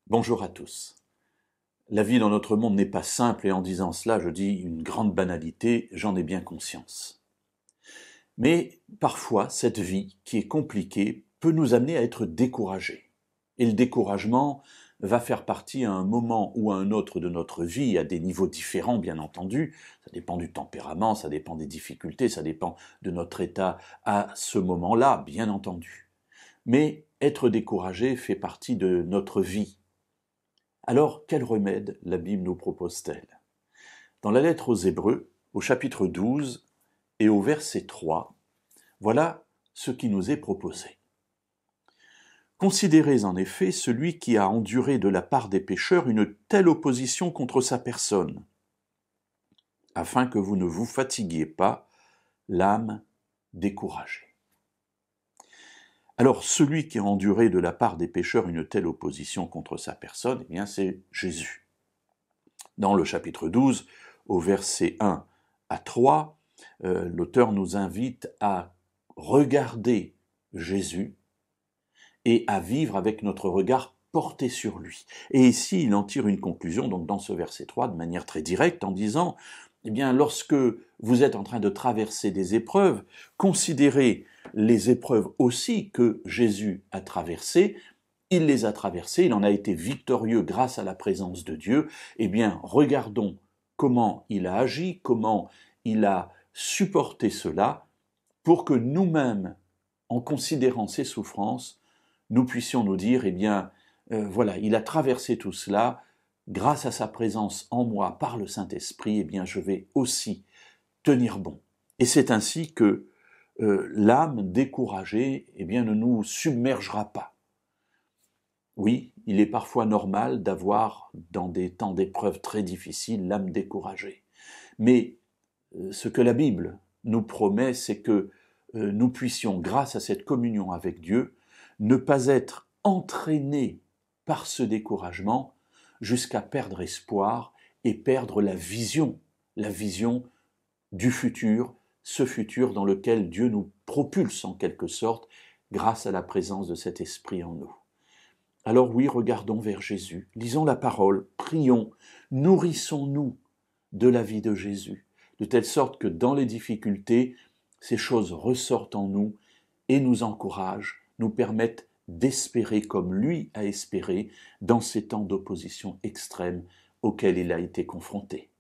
Bonjour à tous. La vie dans notre monde n'est pas simple et en disant cela, je dis une grande banalité, j'en ai bien conscience. Mais parfois, cette vie qui est compliquée peut nous amener à être découragés. Et le découragement va faire partie à un moment ou à un autre de notre vie, à des niveaux différents bien entendu. Ça dépend du tempérament, ça dépend des difficultés, ça dépend de notre état à ce moment-là, bien entendu. Mais être découragé fait partie de notre vie. Alors, quel remède la Bible nous propose-t-elle? Dans la lettre aux Hébreux, au chapitre 12 et au verset 3, voilà ce qui nous est proposé. Considérez en effet celui qui a enduré de la part des pécheurs une telle opposition contre sa personne, afin que vous ne vous fatiguiez pas, l'âme découragée. Alors, celui qui a enduré de la part des pécheurs une telle opposition contre sa personne, eh bien, c'est Jésus. Dans le chapitre 12, au verset 1 à 3, l'auteur nous invite à regarder Jésus et à vivre avec notre regard porté sur lui. Et ici, il en tire une conclusion, donc dans ce verset 3, de manière très directe, en disant, eh bien, lorsque vous êtes en train de traverser des épreuves, considérez les épreuves aussi que Jésus a traversées. Il les a traversées, il en a été victorieux grâce à la présence de Dieu. Eh bien, regardons comment il a agi, comment il a supporté cela, pour que nous-mêmes, en considérant ses souffrances, nous puissions nous dire, eh bien, voilà, il a traversé tout cela, grâce à sa présence en moi par le Saint-Esprit, eh bien, je vais aussi tenir bon. Et c'est ainsi que l'âme découragée, eh bien, ne nous submergera pas. Oui, il est parfois normal d'avoir, dans des temps d'épreuves très difficiles, l'âme découragée. Mais ce que la Bible nous promet, c'est que nous puissions, grâce à cette communion avec Dieu, ne pas être entraînés par ce découragement jusqu'à perdre espoir et perdre la vision du futur, ce futur dans lequel Dieu nous propulse en quelque sorte grâce à la présence de cet esprit en nous. Alors oui, regardons vers Jésus, lisons la parole, prions, nourrissons-nous de la vie de Jésus, de telle sorte que dans les difficultés, ces choses ressortent en nous et nous encouragent, nous permettent d'espérer comme lui a espéré dans ces temps d'opposition extrême auxquels il a été confronté.